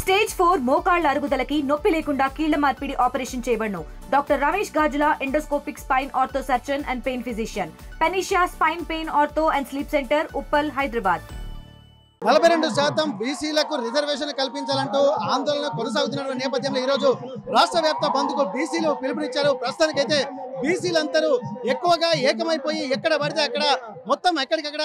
Stage 4 మోకాళ్ల అరుగుదలకి నొప్పి లేకుండా కీళ్ల మార్పిడి ఆపరేషన్ చేయబడును. Doctor Ramesh Gajula, endoscopic spine ortho surgeon and pain physician, Panacea spine pain ortho and sleep centre, Uppal, Hyderabad. 42% బీసీలకు రిజర్వేషన్ కల్పించాలంటూ ఆందోళన కొనసాగుతున్న నేపథ్యంలో ఈరోజు రాష్ట్ర వ్యాప్త బంద్కు బీసీలు పిలుపునిచ్చారు. ప్రస్తుతానికైతే బీసీలందరూ ఎక్కువగా ఏకమైపోయి ఎక్కడ పడితే అక్కడ మొత్తం ఎక్కడికక్కడ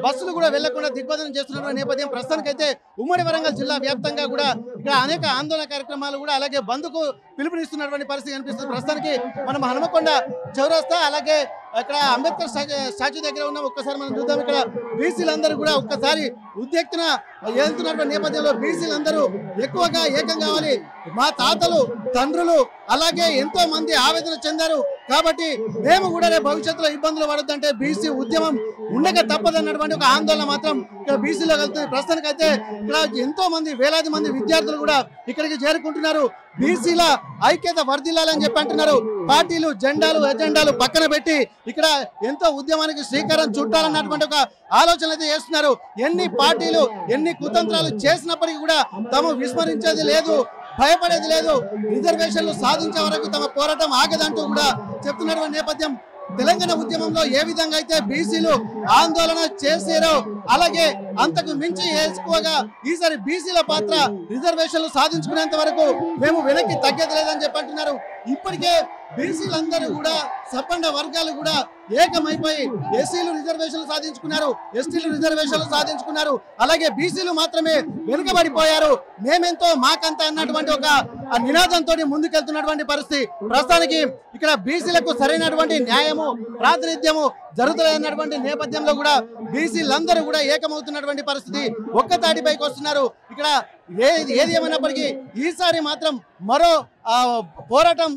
బస్సులు కూడా వెళ్లకుండా దిగ్బంధనం చేస్తున్న నేపథ్యం. ప్రస్తుతానికైతే ఉమ్మడి వరంగల్ జిల్లా వ్యాప్తంగా కూడా ఇక్కడ అనేక ఆందోళన కార్యక్రమాలు కూడా అలాగే బంద్కు పిలుపునిస్తున్నటువంటి పరిస్థితి కనిపిస్తుంది. ప్రస్తుతానికి మనం హనుమకొండ చౌరస్తా అలాగే ఇక్కడ అంబేద్కర్ స్టాచ్యూ దగ్గర ఉన్నాం. ఒక్కసారి మనం చూద్దాం. ఇక్కడ బీసీలందరూ కూడా ఒక్కసారి ఉద్రిక్తన వెళ్తున్నటువంటి నేపథ్యంలో బీసీలందరూ ఎక్కువగా ఏకం కావాలి. మా తాతలు, తండ్రులు అలాగే ఎంతో మంది ఆవేదన చెందారు కాబట్టి మేము కూడా భవిష్యత్తులో ఇబ్బందులు పడొద్దంటే బీసీ ఉద్యమం ఉండక తప్పదన్నటువంటి ఒక ఆందోళన మాత్రం ఇక్కడ బీసీలో కలుగుతుంది. ప్రస్తుతానికైతే ఇక్కడ ఎంతో మంది వేలాది మంది విద్యార్థులు కూడా ఇక్కడికి చేరుకుంటున్నారు. బీసీల ఐక్యత వర్ధిల్లాలని చెప్పి అంటున్నారు. పార్టీలు, జెండాలు, ఎజెండాలు పక్కన పెట్టి ఇక్కడ ఎంతో ఉద్యమానికి శ్రీకారం చుట్టాలన్నటువంటి ఒక ఆలోచనలు అయితే చేస్తున్నారు. ఎన్ని పార్టీలు ఎన్ని కుతంత్రాలు చేసినప్పటికీ కూడా తాము విస్మరించేది లేదు, భయపడేది లేదు. రిజర్వేషన్లు సాధించే వరకు తమ పోరాటం ఆగదంటూ కూడా చెప్తున్నటువంటి నేపథ్యం. తెలంగాణ ఉద్యమంలో ఏ విధంగా అయితే బీసీలు ఆందోళన చేశారో అలాగే అంతకు మించి ఎక్కువగా ఈసారి బీసీల పాత్ర రిజర్వేషన్లు సాధించుకునేంత వరకు మేము వెనక్కి తగ్గేది లేదని చెప్పి అంటున్నారు. ఇప్పటికే బీసీలందరూ కూడా సబ్బండ వర్గాలు కూడా ఏకమైపోయి ఎస్సీలు రిజర్వేషన్లు సాధించుకున్నారు, ఎస్టీలు రిజర్వేషన్లు సాధించుకున్నారు. అలాగే బీసీలు మాత్రమే వెనుకబడిపోయారు, మేమెంతో మాకంతా అన్నటువంటి ఒక నినాదంతో ముందుకెళ్తున్నటువంటి పరిస్థితి. ప్రస్తుతానికి ఇక్కడ బీసీలకు సరైనటువంటి న్యాయము, ప్రాతినిధ్యము జరుగుతున్నటువంటి నేపథ్యంలో కూడా బీసీలందరూ కూడా ఏకమవుతున్నటువంటి పరిస్థితి. ఒక్కతాటిపైకి వస్తున్నారు. ఇక్కడ ఏది ఏమైనప్పటికీ ఈసారి మాత్రం మరో పోరాటం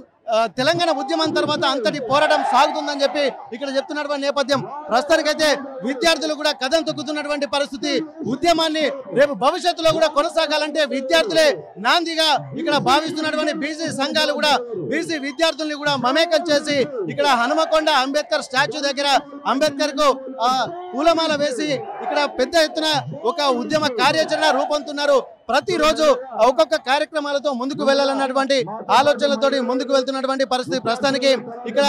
తెలంగాణ ఉద్యమం తర్వాత అంతటి పోరాటం సాగుతుందని చెప్పి ఇక్కడ చెప్తున్నటువంటి నేపథ్యం. ప్రస్తుతానికైతే విద్యార్థులు కూడా కథం తొక్కుతున్నటువంటి పరిస్థితి. ఉద్యమాన్ని రేపు భవిష్యత్తులో కూడా కొనసాగాలంటే విద్యార్థులే నాందిగా ఇక్కడ భావిస్తున్నటువంటి బీసీ సంఘాలు కూడా బీసీ విద్యార్థుల్ని కూడా మమేకం చేసి ఇక్కడ హనుమకొండ అంబేద్కర్ స్టాచ్యూ దగ్గర అంబేద్కర్ కు పూలమాల వేసి ఇక్కడ పెద్ద ఎత్తున ఒక ఉద్యమ కార్యాచరణ రూపొందుతున్నారు. ప్రతిరోజు ఒక్కొక్క కార్యక్రమాలతో ముందుకు వెళ్ళాలన్నటువంటి ఆలోచనలతో ముందుకు వెళ్తున్నటువంటి పరిస్థితి. ప్రస్తుతానికి ఇక్కడ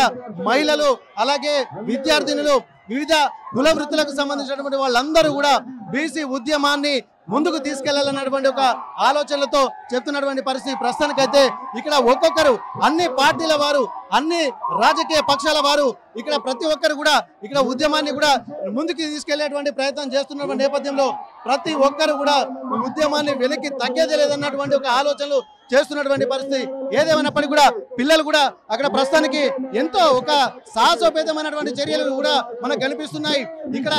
మహిళలు అలాగే విద్యార్థినులు వివిధ కుల వృత్తులకు సంబంధించినటువంటి వాళ్ళందరూ కూడా బీసీ ఉద్యమాన్ని ముందుకు తీసుకెళ్లాలన్నటువంటి ఒక ఆలోచనలతో చెప్తున్నటువంటి పరిస్థితి. ప్రస్తుతానికైతే ఇక్కడ ఒక్కొక్కరు అన్ని పార్టీల వారు, అన్ని రాజకీయ పక్షాల వారు ఇక్కడ ప్రతి ఒక్కరు కూడా ఇక్కడ ఉద్యమాన్ని కూడా ముందుకు తీసుకెళ్లేటువంటి ప్రయత్నం చేస్తున్నటువంటి నేపథ్యంలో ప్రతి ఒక్కరు కూడా ఉద్యమాన్ని వెనక్కి తగ్గేది లేదన్నటువంటి ఒక ఆలోచనలు చేస్తున్నటువంటి పరిస్థితి. ఏదేమైనప్పటికీ కూడా పిల్లలు కూడా అక్కడ ప్రస్తుతానికి ఎంతో ఒక సాహసోపేతమైనటువంటి చర్యలు కూడా మనకు కనిపిస్తున్నాయి. ఇక్కడ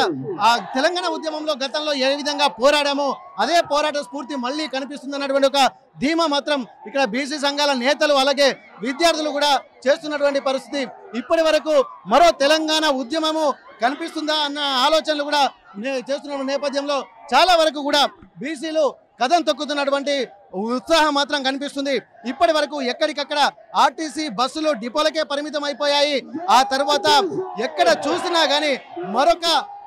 ఆ తెలంగాణ ఉద్యమంలో గతంలో ఏ విధంగా పోరాడామో అదే పోరాట స్ఫూర్తి మళ్ళీ కనిపిస్తుంది అన్నటువంటి ఒక ధీమా మాత్రం ఇక్కడ బీసీ సంఘాల నేతలు అలాగే విద్యార్థులు కూడా చేస్తున్నటువంటి పరిస్థితి. ఇప్పటి వరకు మరో తెలంగాణ ఉద్యమము కనిపిస్తుందా అన్న ఆలోచనలు కూడా చేస్తున్న నేపథ్యంలో చాలా వరకు కూడా బీసీలు కథం తొక్కుతున్నటువంటి ఉత్సాహం మాత్రం కనిపిస్తుంది. ఇప్పటి వరకు ఎక్కడికక్కడ ఆర్టీసీ బస్సులు డిపోలకే పరిమితం అయిపోయాయి. ఆ తర్వాత ఎక్కడ చూసినా గానీ మరొక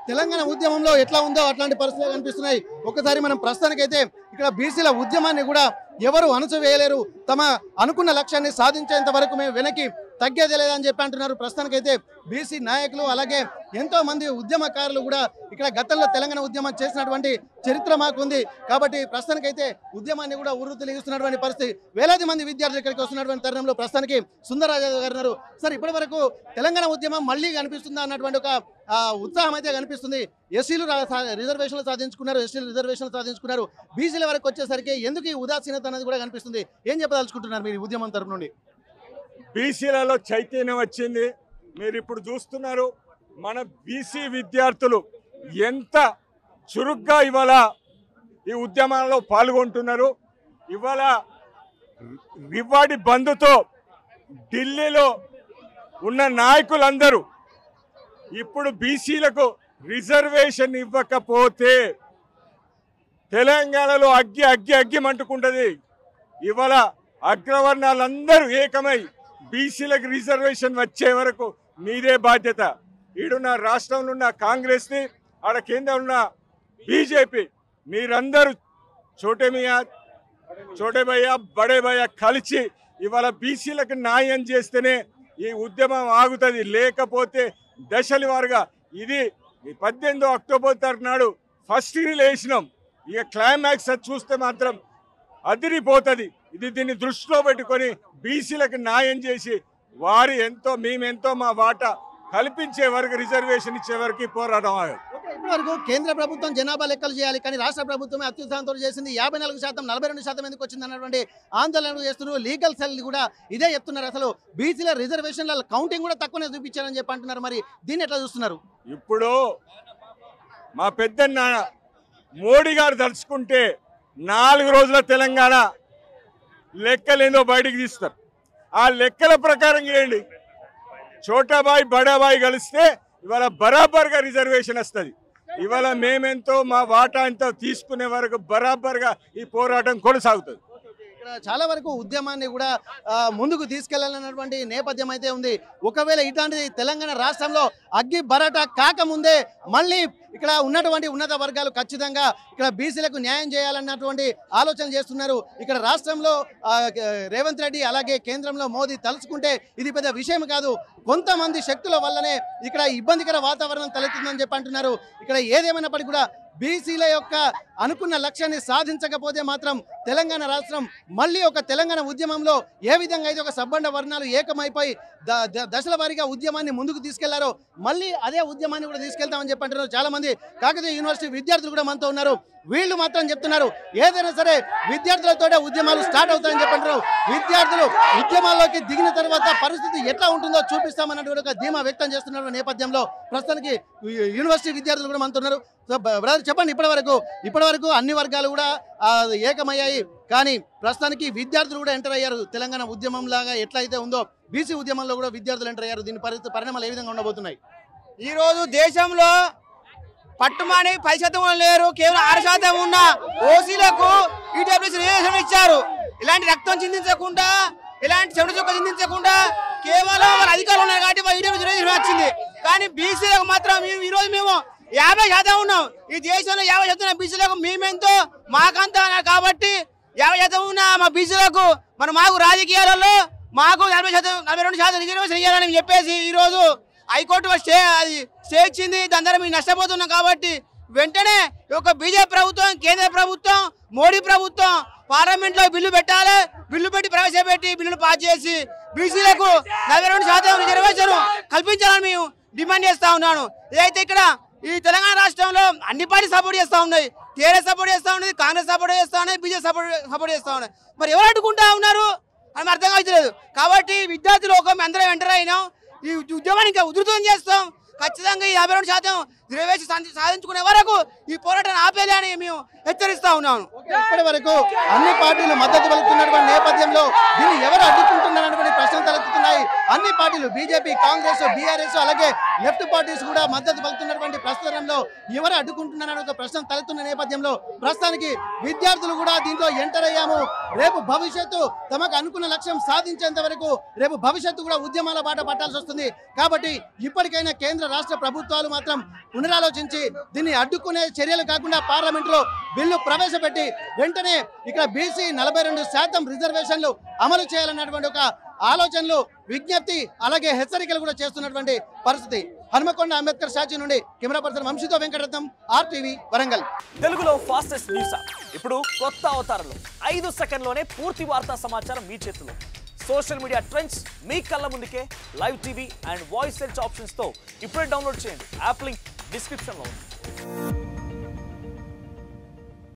తెలంగాణ ఉద్యమంలో ఎట్లా ఉందో అట్లాంటి పరిస్థితులు కనిపిస్తున్నాయి. ఒకసారి మనం ప్రస్తుతానికైతే ఇక్కడ బీసీల ఉద్యమాన్ని కూడా ఎవరు అణచివేయలేరు, తమ అనుకున్న లక్ష్యాన్ని సాధించేంత వరకు మేము వెనక్కి తగ్గేదే లేదని చెప్పి అంటున్నారు. ప్రస్తుతానికైతే బీసీ నాయకులు అలాగే ఎంతో మంది ఉద్యమకారులు కూడా ఇక్కడ గతంలో తెలంగాణ ఉద్యమం చేసినటువంటి చరిత్ర మాకు ఉంది కాబట్టి ప్రస్తుతానికైతే ఉద్యమాన్ని కూడా ఉర్రూతలూగిస్తున్నటువంటి పరిస్థితి. వేలాది మంది విద్యార్థులు ఇక్కడికి వస్తున్నటువంటి తరుణంలో ప్రస్తుతానికి సుందరరాజు గారు ఉన్నారు. సార్, ఇప్పటి వరకు తెలంగాణ ఉద్యమం మళ్ళీ కనిపిస్తుందా అన్నటువంటి ఒక ఉత్సాహం అయితే కనిపిస్తుంది. ఎస్సీలు రిజర్వేషన్లు సాధించుకున్నారు, ఎస్టీలు రిజర్వేషన్లు సాధించుకున్నారు. బీసీల వరకు వచ్చేసరికి ఎందుకు ఈ ఉదాసీనత అనేది కూడా కనిపిస్తుంది? ఏం చెప్పదలుచుకుంటున్నారు మీరు ఉద్యమం తరపు నుండి? బీసీలలో చైతన్యం వచ్చింది. మీరు ఇప్పుడు చూస్తున్నారు మన బీసీ విద్యార్థులు ఎంత చురుగ్గా ఇవాళ ఈ ఉద్యమంలో పాల్గొంటున్నారు. ఇవాళ రివాడి బంధుతో ఢిల్లీలో ఉన్న నాయకులందరూ ఇప్పుడు బీసీలకు రిజర్వేషన్ ఇవ్వకపోతే తెలంగాణలో అగ్గి అగ్గి అగ్గి మంటుకుంటుంది. ఇవాళ అగ్రవర్ణాలందరూ ఏకమై బీసీలకు రిజర్వేషన్ వచ్చే వరకు మీదే బాధ్యత. ఈడున్న రాష్ట్రంలో ఉన్న కాంగ్రెస్ని, ఆడ కేంద్రంలో ఉన్న బీజేపీ, మీరందరూ చోటే మియా చోటే భయ్య బడే భయ్య కలిసి ఇవాళ బీసీలకు న్యాయం చేస్తేనే ఈ ఉద్యమం ఆగుతుంది. లేకపోతే దశల వారుగా ఇది 18 అక్టోబర్ నాడు ఫస్ట్ రిలేషనం ఇక క్లైమాక్స్ చూస్తే మాత్రం అదిరిపోతుంది. దీన్ని దృష్టిలో పెట్టుకొని బీసీలకు న్యాయం చేసి వారి ఎంతో మేమెంతో మా వాటా కల్పించే వరకు రిజర్వేషన్ ఇచ్చే వరకు పోరాటం ఆగదు. ఇప్పటి వరకు కేంద్ర ప్రభుత్వం జనాభా లెక్కలు చేయాలి, కానీ రాష్ట్ర ప్రభుత్వమే అత్యుత్సాహంతో చేసింది. 54% 42% ఎందుకు వచ్చింది అన్నటువంటి ఆందోళనలు చేస్తున్నారు. లీగల్ సెల్ కూడా ఇదే చెప్తున్నారు. అసలు బీసీల రిజర్వేషన్ల కౌంటింగ్ కూడా తక్కువనే చూపించారని చెప్పి అంటున్నారు. మరి దీన్ని ఎట్లా చూస్తున్నారు? ఇప్పుడు మా పెద్దన్న మోడీ గారు తలుచుకుంటే 4 రోజుల తెలంగాణ లెక్కలేందో బయటికి తీస్తారు. ఆ లెక్కల ప్రకారం చేయండి. చోటాబాయి బడాబాయి కలిస్తే ఇవాళ బరాబర్గా రిజర్వేషన్ వస్తుంది. ఇవాళ మేమెంతో మా వాటా ఎంతో తీసుకునే వరకు బరాబర్గా ఈ పోరాటం కొనసాగుతుంది. ఇక్కడ చాలా వరకు ఉద్యమాన్ని కూడా ముందుకు తీసుకెళ్లాలన్నటువంటి నేపథ్యం అయితే ఉంది. ఒకవేళ ఇట్లాంటిది తెలంగాణ రాష్ట్రంలో అగ్గి బరాటా కాకముందే మళ్ళీ ఇక్కడ ఉన్నటువంటి ఉన్నత వర్గాలు ఖచ్చితంగా ఇక్కడ బీసీలకు న్యాయం చేయాలన్నటువంటి ఆలోచన చేస్తున్నారు. ఇక్కడ రాష్ట్రంలో రేవంత్ రెడ్డి అలాగే కేంద్రంలో మోదీ తలుచుకుంటే ఇది పెద్ద విషయం కాదు. కొంతమంది శక్తుల వల్లనే ఇక్కడ ఇబ్బందికర వాతావరణం తలెత్తుందని చెప్పి అంటున్నారు. ఇక్కడ ఏదేమైనప్పటికీ కూడా బీసీల యొక్క అనుకున్న లక్ష్యాన్ని సాధించకపోతే మాత్రం తెలంగాణ రాష్ట్రం మళ్ళీ ఒక తెలంగాణ ఉద్యమంలో ఏ విధంగా అయితే ఒక సబ్బండ వర్ణాలు ఏకమైపోయి దశల వారీగా ఉద్యమాన్ని ముందుకు తీసుకెళ్లారో మళ్ళీ అదే ఉద్యమాన్ని కూడా తీసుకెళ్తామని చెప్పి అంటున్నారు. చాలా మంది కాకతీయ యూనివర్సిటీ విద్యార్థులు కూడా మనతో ఉన్నారు. వీళ్ళు మాత్రం చెప్తున్నారు ఏదైనా సరే విద్యార్థులతోనే ఉద్యమాలు స్టార్ట్ అవుతాయని చెప్పంటారు. విద్యార్థులు ఉద్యమాల్లోకి దిగిన తర్వాత పరిస్థితి ఎట్లా ఉంటుందో చూపిస్తామన్నటువంటి ఒక ధీమా వ్యక్తం చేస్తున్న నేపథ్యంలో ప్రస్తుతానికి యూనివర్సిటీ విద్యార్థులు కూడా మనతో ఉన్నారు. బ్రదర్ చెప్పండి, ఇప్పటి వరకు అన్ని వర్గాలు కూడా ఏకమయ్యాయి, కానీ ప్రస్తుతానికి విద్యార్థులు కూడా ఎంటర్ అయ్యారు. తెలంగాణ ఉద్యమం లాగా ఎట్లయితే ఉందో బీసీ ఉద్యమంలో కూడా విద్యార్థులు ఎంటర్ అయ్యారు. దీని పరిణామాలు ఏ విధంగా ఉండబోతున్నాయి? ఈరోజు దేశంలో పట్టుమని 10% లేరు, కేవలం 6% ఉన్న ఓసీలకు ఈడబ్ల్యూసీ రిజర్వేషన్ ఇచ్చారు. ఇలాంటి రక్తం చిందించకుండా, ఇలాంటి చెడు చుక్క చిందించకుండా కేవలం వాళ్ళ అధికారులు ఉన్నాయి కాబట్టి ఈడబ్ల్యూసీ రిజర్వేషన్ వచ్చింది. కానీ బీసీలకు మాత్రం ఈరోజు మేము 50% ఉన్నాం. ఈ దేశంలో 50% బీసీలకు మేమెంతో మాకంతా కాబట్టి 50% ఉన్న మా బీసీలకు మాకు రాజకీయాలలో మాకు 42% రిజర్వేషన్ ఇవ్వాలని చెప్పేసి ఈరోజు హైకోర్టు స్టే ఇచ్చింది. దాని ద్వారా మేము నష్టపోతున్నాం. కాబట్టి వెంటనే ఒక బీజేపీ ప్రభుత్వం, కేంద్ర ప్రభుత్వం, మోడీ ప్రభుత్వం పార్లమెంట్లో బిల్లు పెట్టాలి. బిల్లు పెట్టి ప్రవేశపెట్టి బిల్లును పాస్ చేసి బీసీలకు 42% రిజర్వేషన్ కల్పించాలని మేము డిమాండ్ చేస్తా ఉన్నాను. ఏదైతే ఇక్కడ ఈ తెలంగాణ రాష్ట్రంలో అన్ని పార్టీ సపోర్ట్ చేస్తూ ఉన్నాయి. టీఆర్ఎస్ సపోర్ట్ చేస్తూ ఉన్నది, కాంగ్రెస్ సపోర్ట్ చేస్తూ ఉన్నది, బీజేపీ సపోర్ట్ చేస్తూ ఉన్నాయి. మరి ఎవరు అడ్డుకుంటా ఉన్నారు అని అర్థం కావట్లేదు. కాబట్టి విద్యార్థులు అందరం ఎంటర్ అయినాం. ఈ ఉద్యమాన్ని ఇంకా ఉధృతం చేస్తాం. ఖచ్చితంగా ఈ 52% రిజర్వేషన్ సాధించుకునే వరకు ఈ పోరాటాన్ని ఆపేయాలని మేము హెచ్చరిస్తా ఉన్నాను. ఇప్పటి వరకు అన్ని పార్టీలు మద్దతు పలుకుతున్నటువంటి నేపథ్యంలో దీన్ని ఎవరు అడ్డుకుంటున్నారనేటువంటి ప్రశ్నలు తలెత్తుతున్నాయి. అన్ని పార్టీలు బీజేపీ, కాంగ్రెస్, బీఆర్ఎస్ అలాగే లెఫ్ట్ పార్టీస్ కూడా మద్దతు పలుకుతున్నటువంటి ప్రస్తుతంలో ఎవరు అడ్డుకుంటున్నారనే ఒక ప్రశ్న తలెత్తున్న నేపథ్యంలో ప్రస్తుతానికి విద్యార్థులు కూడా దీంట్లో ఎంటర్ అయ్యాము. రేపు భవిష్యత్తు తమకు అనుకున్న లక్ష్యం సాధించేంత వరకు రేపు భవిష్యత్తు కూడా ఉద్యమాల బాట పట్టాల్సి వస్తుంది. కాబట్టి ఇప్పటికైనా కేంద్ర రాష్ట్ర ప్రభుత్వాలు మాత్రం పునరాలోచించి దీన్ని అడ్డుకునే చర్యలు కాకుండా పార్లమెంట్లో బిల్లు ప్రవేశపెట్టి వెంటనే ఇక్కడ బీసీ 42% రిజర్వేషన్లు అమలు చేయాలన్నటువంటి ఒక ఆలోచనలు, విజ్ఞప్తి అలాగే హెచ్చరికలు కూడా చేస్తున్నటువంటి పరిస్థితి. హనుమకొండ అంబేద్కర్ స్టాచ్యూ నుండి కెమెరా పర్సన్ వంశీతో వెంకటరత్నం, RTV వరంగల్. తెలుగులో ఫాస్టెస్ట్ న్యూస్ ఇప్పుడు కొత్త అవతారంలో 5 సెకండ్లోనే పూర్తి వార్తా సమాచారం మీ చేతిలో. సోషల్ మీడియా ట్రెండ్స్ మీ కళ్ళ ముందుకే live TV and voice search options తో ఇప్పుడే డౌన్లోడ్ చేయండి. యాప్ లింక్ డిస్క్రిప్షన్ లో ఉంది.